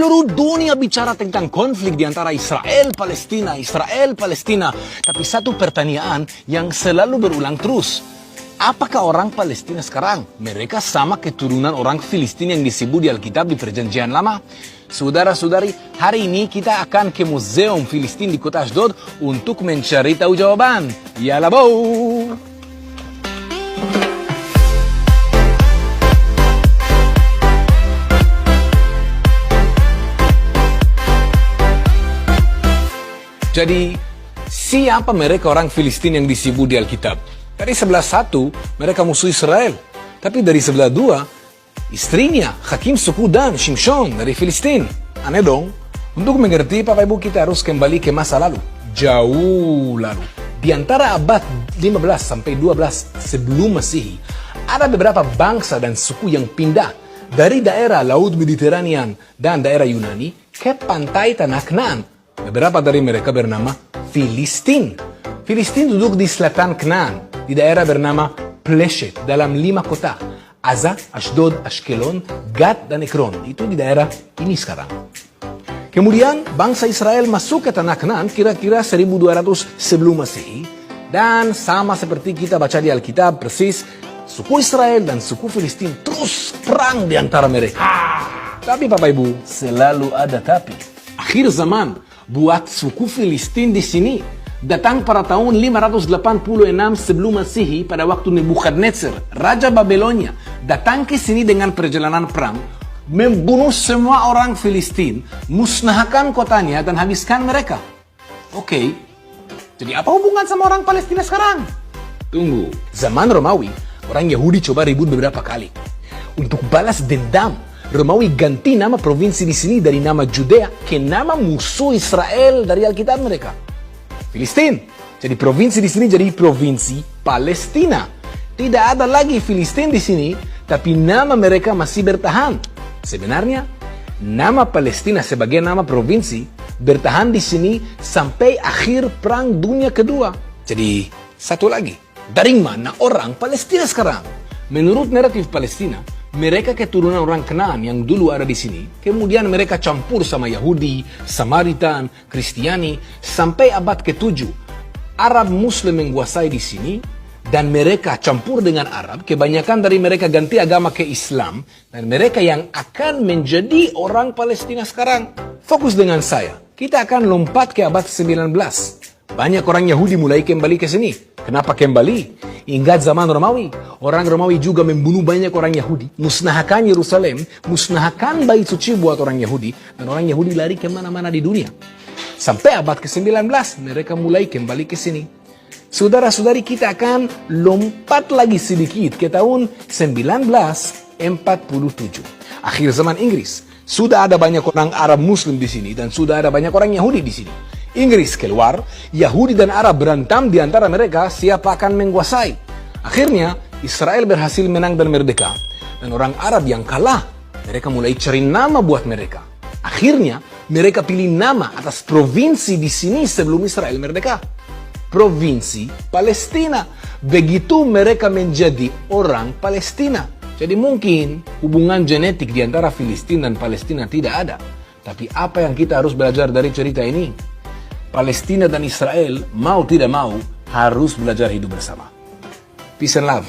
Seluruh dunia bicara tentang konflik di antara Israel-Palestina, Israel-Palestina. Tapi satu pertanyaan yang selalu berulang terus. Apakah orang Palestina sekarang mereka sama keturunan orang Filistin yang disebut di Alkitab di Perjanjian Lama? Saudara-saudari, hari ini kita akan ke Museum Filistin di kota Ashdod untuk mencari tahu jawaban. Yalla bow! Jadi, siapa mereka orang Filistin yang disebut di Alkitab? Dari sebelah satu, mereka musuh Israel. Tapi dari sebelah dua, istrinya, Hakim suku Dan, Shimshon, dari Filistin. Aneh dong? Untuk mengerti, Bapak Ibu, kita harus kembali ke masa lalu. Jauh lalu. Di antara abad 15 sampai 12 sebelum Masehi, ada beberapa bangsa dan suku yang pindah dari daerah Laut Mediterranean dan daerah Yunani ke pantai Tanah Kanaan. Beberapa dari mereka bernama Filistin. Filistin duduk di selatan Kanaan, di daerah bernama Pleshet, dalam 5 kota. Aza, Ashdod, Ashkelon, Gat, dan Ekron. Itu di daerah ini sekarang. Kemudian, bangsa Israel masuk ke Tanah Kanaan kira-kira 1200 sebelum Masehi. Dan sama seperti kita baca di Alkitab, persis, suku Israel dan suku Filistin terus perang di antara mereka. Tapi Bapak Ibu, selalu ada tapi. Akhir zaman, buat suku Filistin di sini datang pada tahun 586 sebelum Masehi pada waktu Nebukadnezar, Raja Babelonia, datang ke sini dengan perjalanan perang, membunuh semua orang Filistin, musnahkan kotanya dan habiskan mereka. Oke, jadi apa hubungan sama orang Palestina sekarang? Tunggu, zaman Romawi, orang Yahudi coba ribut beberapa kali. Untuk balas dendam, Romawi ganti nama provinsi di sini dari nama Judea ke nama musuh Israel dari Alkitab mereka, Filistin. Jadi provinsi di sini jadi provinsi Palestina. Tidak ada lagi Filistin di sini, tapi nama mereka masih bertahan. Sebenarnya, nama Palestina sebagai nama provinsi bertahan di sini sampai akhir Perang Dunia Kedua. Jadi, satu lagi, dari mana orang Palestina sekarang? Menurut naratif Palestina, mereka keturunan orang Kanaan yang dulu ada di sini, kemudian mereka campur sama Yahudi, Samaritan, Kristiani, sampai abad ke-7. Arab Muslim menguasai di sini, dan mereka campur dengan Arab, kebanyakan dari mereka ganti agama ke Islam, dan mereka yang akan menjadi orang Palestina sekarang. Fokus dengan saya, kita akan lompat ke abad 19. Banyak orang Yahudi mulai kembali ke sini. Kenapa kembali? Ingat zaman Romawi. Orang Romawi juga membunuh banyak orang Yahudi. Musnahkan Yerusalem. Musnahkan bait suci buat orang Yahudi. Dan orang Yahudi lari kemana-mana di dunia. Sampai abad ke-19 mereka mulai kembali ke sini. Saudara-saudari, kita akan lompat lagi sedikit ke tahun 1947. Akhir zaman Inggris. Sudah ada banyak orang Arab Muslim di sini. Dan sudah ada banyak orang Yahudi di sini. Inggris keluar, Yahudi dan Arab berantem di antara mereka siapa akan menguasai. Akhirnya, Israel berhasil menang dan merdeka. Dan orang Arab yang kalah, mereka mulai cari nama buat mereka. Akhirnya, mereka pilih nama atas provinsi di sini sebelum Israel merdeka. Provinsi Palestina. Begitu mereka menjadi orang Palestina. Jadi mungkin hubungan genetik di antara Filistin dan Palestina tidak ada. Tapi apa yang kita harus belajar dari cerita ini? Palestina dan Israel, mau tidak mau, harus belajar hidup bersama. Peace and love.